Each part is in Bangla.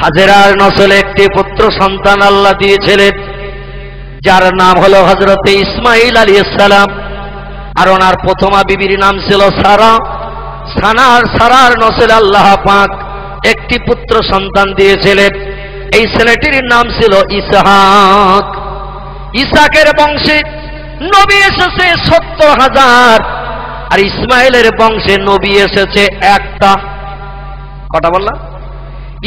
হাজেরার নসলে একটি পুত্র সন্তান আল্লাহ দিয়েছিলেন, যার নাম হলো হযরতে ইসমাঈল আলাইহিস সালাম। আর ওনার প্রথমা বিবির নাম ছিল সারা। সারার নসলে আল্লাহ পাক একটি পুত্র সন্তান দিয়েছিলেন। এই ছেলেটির নাম ছিল ইসহাক। ইসহাকের বংশে নবী এসেছে ৭০,০০০, আর ইসমাইলের বংশে নবী এসেছে একটা। কটা বললাম?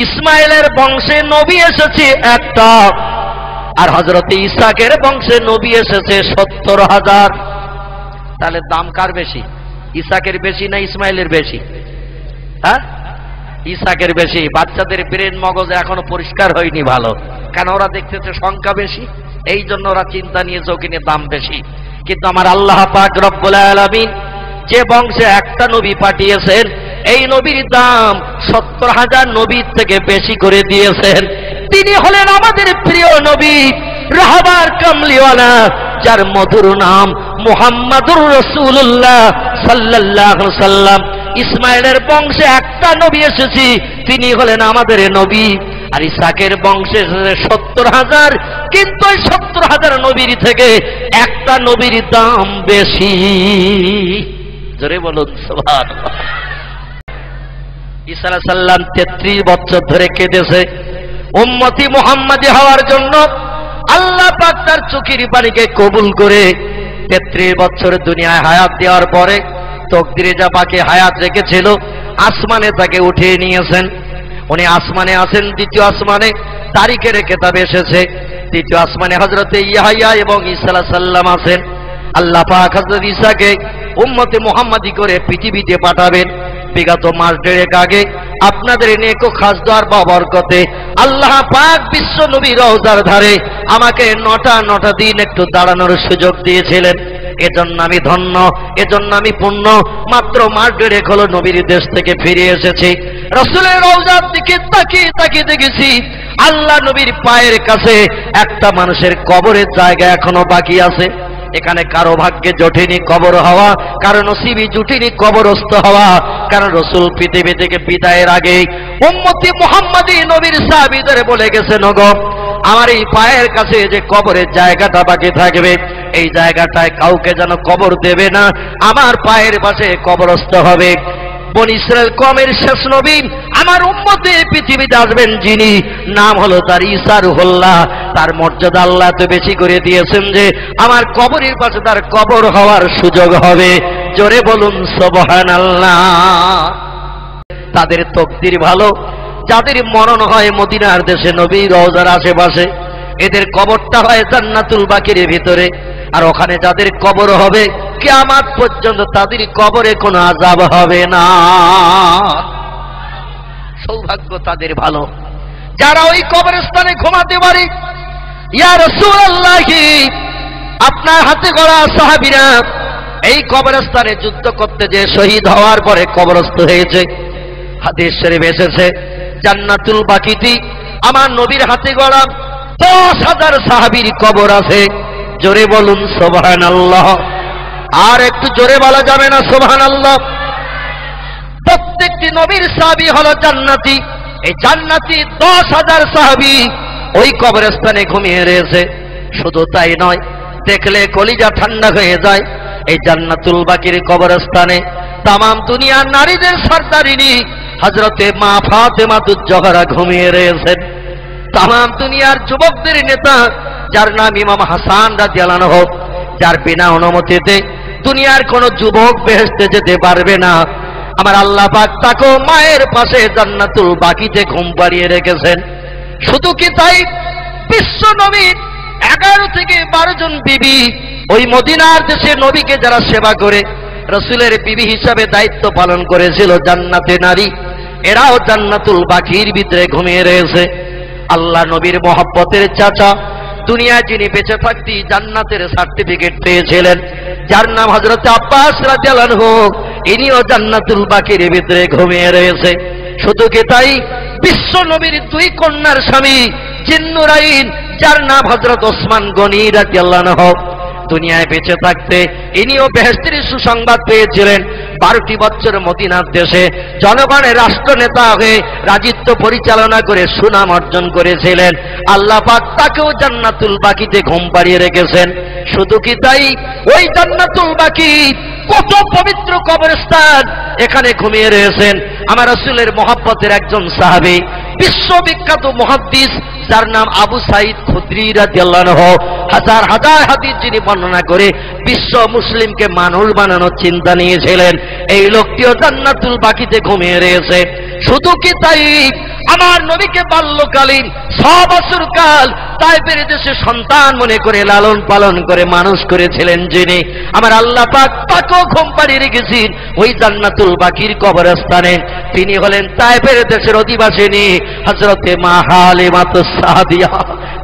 ইসমাইলের বংশে নবী এসেছে একটা, আর হযরত ইসহাকের বংশে নবী এসেছে ৭০,০০০। তাহলে দাম কার বেশি? ইসহাকের বেশি না ইসমাইলের বেশি? হ্যাঁ, ইসহাকের বেশি। বাচ্চাদের ব্রেন মগজ এখনো পরিষ্কার হয়নি ভালো, কারণ ওরা দেখতেছে সংখ্যা বেশি, এই জন্য ওরা চিন্তা নিয়েছে ওখানে দাম বেশি। কিন্তু আমার আল্লাহ পাক রব্বুল আলামিন যে বংশে একটা নবী পাঠিয়েছেন, এই নবীর দাম ৭০,০০০ নবীর থেকে বেশি করে দিয়েছেন। তিনি হলেন আমাদের প্রিয় নবী রাহবার কামলিওয়ালা, যার মধুর নাম মুহাম্মাদুর রাসূলুল্লাহ সাল্লাল্লাহু আলাইহি সাল্লাম। ইসমাইলের বংশে একটা নবী এসেছি, তিনি হলেন আমাদের নবী। আর ইসহাকের বংশে ৭০,০০০, কিন্তু ওই ৭০,০০০ নবীর থেকে একটা নবীর দাম বেশি। জোরে বলুন সুবহানাল্লাহ। ঈসা আলাইহিস সালাম ৩৩ বছর ধরে কেঁদেছে উম্মতি মুহাম্মাদি হওয়ার জন্য। আল্লাহ পাক তার চোখের পানিকে কবুল করে ৩৩ বছর দুনিয়ায় হায়াত দেওয়ার পরে তকদিরে যা বাকি হায়াত রেখেছিল, আসমানে তাকে উঠিয়ে নিয়েছেন। উনি আসমানে আছেন, দ্বিতীয় আসমানে তারিখের কিতাবে এসেছে দ্বিতীয় আসমানে হযরতে ইয়াহইয়া এবং ঈসা আলাইহিস সালাম আছেন। আল্লাহ পাক হযরত ঈসাকে উম্মতে মুহাম্মাদি করে পৃথিবীতে পাঠাবেন। বিগত মাস ১.৫ আগে আপনাদের নেকো খাস দোয়ার বরকতে আল্লাহ পাক বিশ্ব নবী রওজার ধারে আমাকে ৯টা দিন একটু দাঁড়ানোর সুযোগ দিয়েছিলেন। এজন্য আমি ধন্য, এজন্য আমি পুণ্য। মাত্র মাস ১.৫ হলো নবীর দেশ থেকে ফিরে এসেছি। রাসূলের রওজার দিকে তাকিয়ে দেখেছি আল্লাহ নবীর পায়ের কাছে একটা মানুষের কবরের জায়গা এখনো বাকি আছে। এখানে কারো ভাগ্যে জটেনি কবর হওয়া, কারো নসিবে জুটেনি কবরস্থ হওয়া, কারণ রাসূল পৃথিবী থেকে বিদায়ের আগে উম্মতি মুহাম্মাদি নবীর সাহাবীদের বলে গেছেন, ওগো আমার এই পায়ের কাছে যে কবরের জায়গাটা বাকি থাকবে, এই জায়গাটায় কাউকে যেন কবর দেবে না, আমার পায়ের পাশে কবরস্থ হবে। বনি ইসরাইল কওমের শেষ নবী আমার উম্মতে পৃথিবীতে আসবেন, যিনি নাম হলো তার ঈসা রূহুল্লাহ। তার মর্যাদা আল্লাহ তো বেশি করে দিয়েছেন যে আমার কবরের পাশে তার কবর হওয়ার সুযোগ হবে। জোরে বলুন সুবহানাল্লাহ। তাদের তকদির ভালো, যাদের মরণ হয় মদিনার দেশে নবীর রওজার আশেপাশে, এদের কবরটা হয় জান্নাতুল বাকির ভিতরে। আর ওখানে যাদের কবর হবে কিয়ামত পর্যন্ত তাদের কবরে কোনো আযাব হবে না। সৌভাগ্য তাদের ভালো যারা ওই কবরস্থানে ঘুমাতে পারে। ইয়া রাসূলুল্লাহ, আপনার হাতে গড়া সাহাবীরা এই কবরস্থানে যুদ্ধ করতে যে শহীদ হওয়ার পরে কবরস্থ হয়েছে। হাদিস শরীফে এসেছে জান্নাতুল বাকিতে আমার নবীর হাতে গড়া ১০,০০০ সাহাবীর কবর আছে। জোরে বলুন সুবহানাল্লাহ। আর একটু জোরে বলা যাবে না সুবহানাল্লাহ? প্রত্যেকটি নবীর সাহাবী হলো জান্নাতি। এই জান্নাতি ১০,০০০ সাহাবী ওই কবরস্থানে ঘুমিয়ে রয়েছে। শুধু তাই নয়, দেখলে কলিজা ঠান্ডা হয়ে যায়। এই জান্নাতুল বাকির কবরস্থানে তামাম দুনিয়ার নারীদের সরদারিনী হযরতে মা ফাতেমাতুজ জোহরা ঘুমিয়ে রয়েছেন। তামাম দুনিয়ার যুবকদের নেতা যার নাম ইমাম হাসান রাদিয়াল্লাহু আনহু, যার বিনা অনুমতিতে দুনিয়ার কোন যুবক বেহেশতে যেতে পারবে না, আমার আল্লাহ পাক তাকে মায়ের পাশে জান্নাতুল বাকিতে ঘুম পাড়িয়ে রেখেছেন। শুধু কি তাই, বিশ্ব নবীর 11 থেকে 12 জন বিবি ওই মদিনার দেশে নবীকে যারা সেবা করে রাসূলের বিবি হিসাবে দায়িত্ব পালন করেছিল, জান্নাতে নারী, এরাও জান্নাতুল বাকির ভিতরে ঘুমিয়ে রয়েছে। আল্লাহ নবীর মহব্বতের চাচা দুনিয়ায় যিনি বেঁচে থাকতে জান্নাতের সার্টিফিকেট পেয়েছিলেন, যার নাম হযরত আব্বাস রাদিয়াল্লাহু আনহু, ইনিও জান্নাতুল বাকির ভিতরে ঘুমিয়ে রয়েছে। শুধু কি তাই, বিশ্ব নবীর 2 কন্যার স্বামী জিন্নুরাইন, যার নাম হযরত ওসমান গনি রাদিয়াল্লাহু আনহু, দুনিয়ায় বেঁচে থাকতে ইনিও বেহেশতের সুসংবাদ পেয়েছিলেন। 12টি বছর মদিনার দেশে জনগণের রাষ্ট্রনেতা হয়ে রাজত্ব পরিচালনা করে সুনাম অর্জন করেছিলেন। আল্লাহ পাক তাকেও জান্নাতুল বাকিতে ঘুম পাড়িয়ে রেখেছেন। শুধু কি তাই, ওই জান্নাতুল বাকি কত পবিত্র কবরস্থান, এখানে ঘুমিয়ে রয়েছেন আমার রাসূলের মহব্বতের একজন সাহাবী, বিশ্ববিখ্যাত মুহাদ্দিস, যার নাম আবু সাঈদ খুদরি রাদিয়াল্লাহু আনহু। হাজার হাজার হাদিস যিনি বর্ণনা করে বিশ্ব মুসলিমকে মানুষ বানানোর চিন্তা নিয়েছিলেন, এই লোকটিও জান্নাতুল বাকিতে ঘুমিয়ে রয়েছে। শুধু কি তাই, আমার নবীকে বাল্যকালীন 6 বছর কাল তায়েফের দেশে সন্তান মনে করে লালন পালন করে মানুষ করেছিলেন যিনি, আমার আল্লাহ পাক তাকেও ঘুম পাড়িয়ে রেখেছেন ওই জান্নাতুল বাকির কবরস্থানে। তিনি হলেন তায়েফের দেশের অধিবাসিনী হযরতে মা হালিমাতুস সাদিয়া।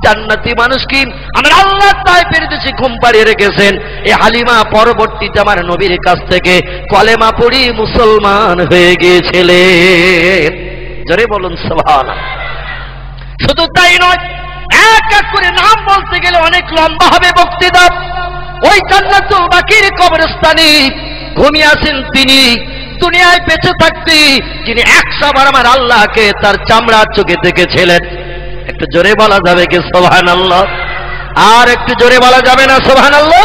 জান্নাতি মানুষ কি আমার আল্লাহ তায়েফের দেশে ঘুম পাড়িয়ে রেখেছেন। এই হালিমা পরবর্তীতে আমার নবীর কাছ থেকে কলেমা পড়ি মুসলমান হয়ে গিয়েছিলেন। জোরে বলুন সুবহানাল্লাহ। শুধু তাই নয়, এক এক করে নাম বলতে গেলে অনেক লম্বা হবে বক্তৃতা। ওই জান্নাতুল বাকির কবরস্থানে ঘুমিয়ে আছেন তিনি, দুনিয়ায় বেঁচে থাকতে যিনি 100 বার আমার আল্লাহকে তার চামড়ার চোখে দেখেছিলেন। একটু জোরে বলা যাবে কি সুবহানাল্লাহ? আর একটু জোরে বলা যাবে না সুবহানাল্লাহ?